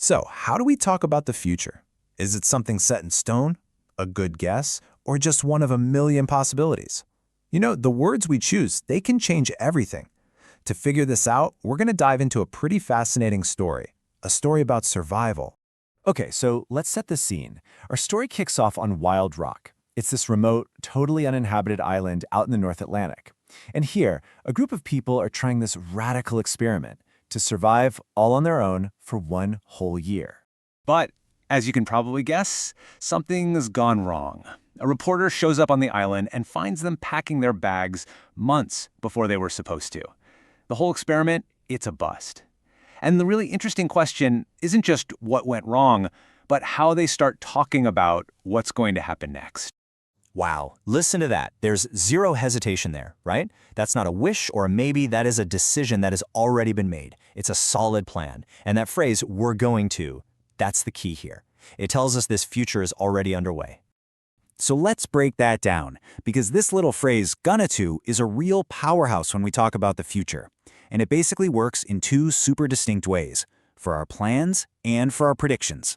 So, how do we talk about the future? Is it something set in stone, a good guess, or just one of a million possibilities? You know, the words we choose, they can change everything. To figure this out, we're going to dive into a pretty fascinating story, a story about survival. Okay, so let's set the scene. Our story kicks off on Wild Rock. It's this remote, totally uninhabited island out in the North Atlantic. And here, a group of people are trying this radical experiment to survive all on their own for one whole year. But, as you can probably guess, something's gone wrong. A reporter shows up on the island and finds them packing their bags months before they were supposed to. The whole experiment, it's a bust. And the really interesting question isn't just what went wrong, but how they start talking about what's going to happen next. Wow, listen to that. There's zero hesitation there, right? That's not a wish or a maybe, that is a decision that has already been made. It's a solid plan. And that phrase, "we're going to," that's the key here. It tells us this future is already underway. So let's break that down, because this little phrase, "gonna to," is a real powerhouse when we talk about the future. And it basically works in two super distinct ways, for our plans and for our predictions.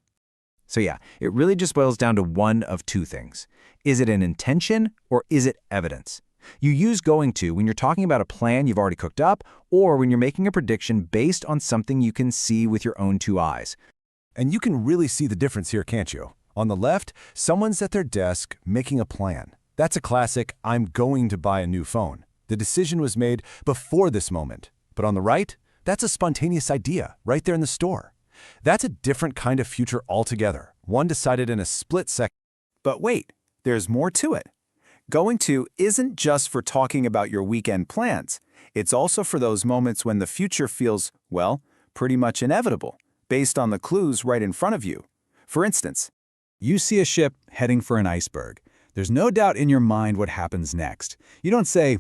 So yeah, it really just boils down to one of two things. Is it an intention or is it evidence? You use "going to" when you're talking about a plan you've already cooked up or when you're making a prediction based on something you can see with your own two eyes. And you can really see the difference here, can't you? On the left, someone's at their desk making a plan. That's a classic "I'm going to buy a new phone." The decision was made before this moment. But on the right, that's a spontaneous idea right there in the store. That's a different kind of future altogether, one decided in a split second. But wait, there's more to it. Going to isn't just for talking about your weekend plans. It's also for those moments when the future feels, well, pretty much inevitable, based on the clues right in front of you. For instance, you see a ship heading for an iceberg. There's no doubt in your mind what happens next. You don't say,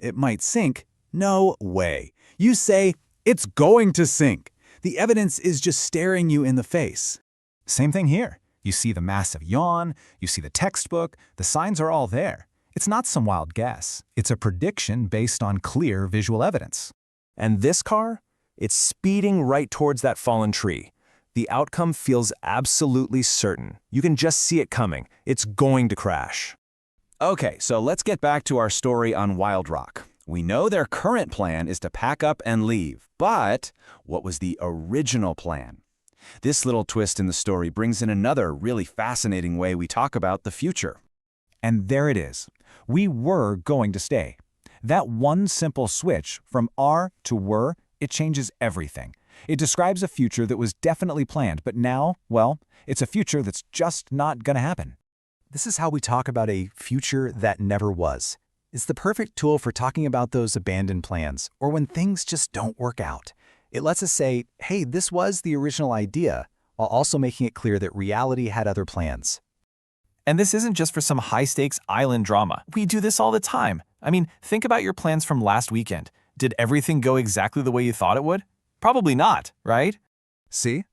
it might sink. No way. You say, it's going to sink. The evidence is just staring you in the face. Same thing here. You see the massive yawn, you see the textbook, the signs are all there. It's not some wild guess. It's a prediction based on clear visual evidence. And this car? It's speeding right towards that fallen tree. The outcome feels absolutely certain. You can just see it coming. It's going to crash. Okay, so let's get back to our story on Wild Rock. We know their current plan is to pack up and leave, but what was the original plan? This little twist in the story brings in another really fascinating way we talk about the future. And there it is. We were going to stay. That one simple switch from are to were, it changes everything. It describes a future that was definitely planned, but now, well, it's a future that's just not going to happen. This is how we talk about a future that never was. It's the perfect tool for talking about those abandoned plans, or when things just don't work out. It lets us say, hey, this was the original idea, while also making it clear that reality had other plans. And this isn't just for some high-stakes island drama. We do this all the time. I mean, think about your plans from last weekend. Did everything go exactly the way you thought it would? Probably not, right? See?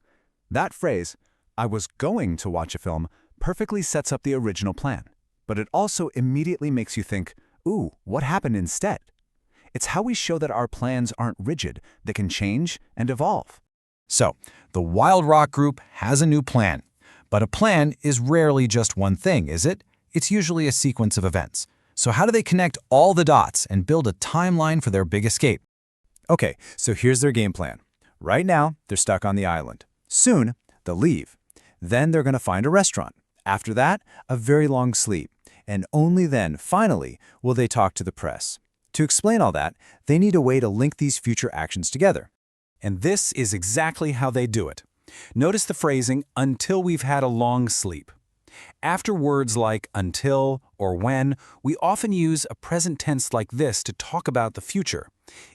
That phrase, "I was going to watch a film," perfectly sets up the original plan. But it also immediately makes you think, ooh, what happened instead? It's how we show that our plans aren't rigid, they can change and evolve. So, the Wild Rock Group has a new plan. But a plan is rarely just one thing, is it? It's usually a sequence of events. So how do they connect all the dots and build a timeline for their big escape? Okay, so here's their game plan. Right now, they're stuck on the island. Soon, they'll leave. Then they're going to find a restaurant. After that, a very long sleep. And only then, finally, will they talk to the press. To explain all that, they need a way to link these future actions together. And this is exactly how they do it. Notice the phrasing, "until we've had a long sleep." After words like until or when, we often use a present tense like this to talk about the future.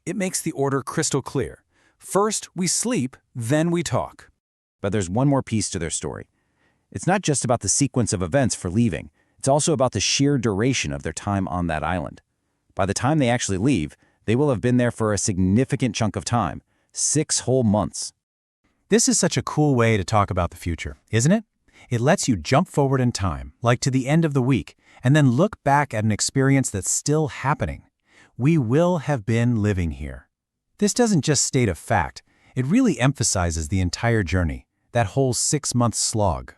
It makes the order crystal clear. First, we sleep, then we talk. But there's one more piece to their story. It's not just about the sequence of events for leaving. It's also about the sheer duration of their time on that island. By the time they actually leave, they will have been there for a significant chunk of time, 6 whole months. This is such a cool way to talk about the future, isn't it? It lets you jump forward in time, like to the end of the week, and then look back at an experience that's still happening. We will have been living here. This doesn't just state a fact, it really emphasizes the entire journey. that whole 6-month slog.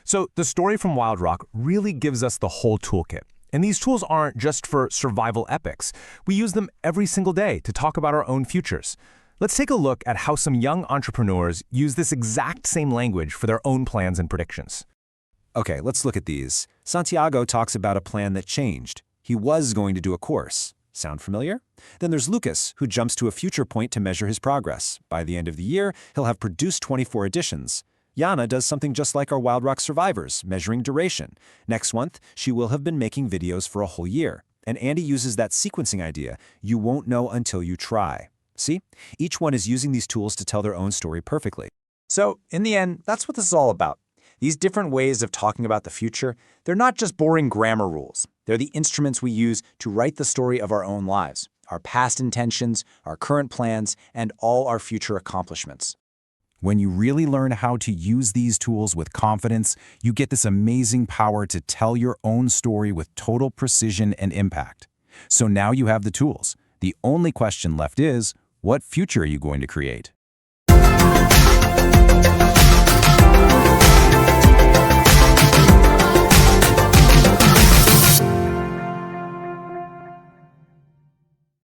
So the story from Wild Rock really gives us the whole toolkit. And these tools aren't just for survival epics. We use them every single day to talk about our own futures. Let's take a look at how some young entrepreneurs use this exact same language for their own plans and predictions. Okay, let's look at these. Santiago talks about a plan that changed. He was going to do a course. Sound familiar? Then there's Lucas, who jumps to a future point to measure his progress. By the end of the year, he'll have produced 24 editions. Yana does something just like our Wild Rock survivors, measuring duration. Next month, she will have been making videos for a whole year. And Andy uses that sequencing idea, you won't know until you try. See? Each one is using these tools to tell their own story perfectly. So, in the end, that's what this is all about. These different ways of talking about the future, they're not just boring grammar rules. They're the instruments we use to write the story of our own lives, our past intentions, our current plans, and all our future accomplishments. When you really learn how to use these tools with confidence, you get this amazing power to tell your own story with total precision and impact. So now you have the tools. The only question left is, what future are you going to create?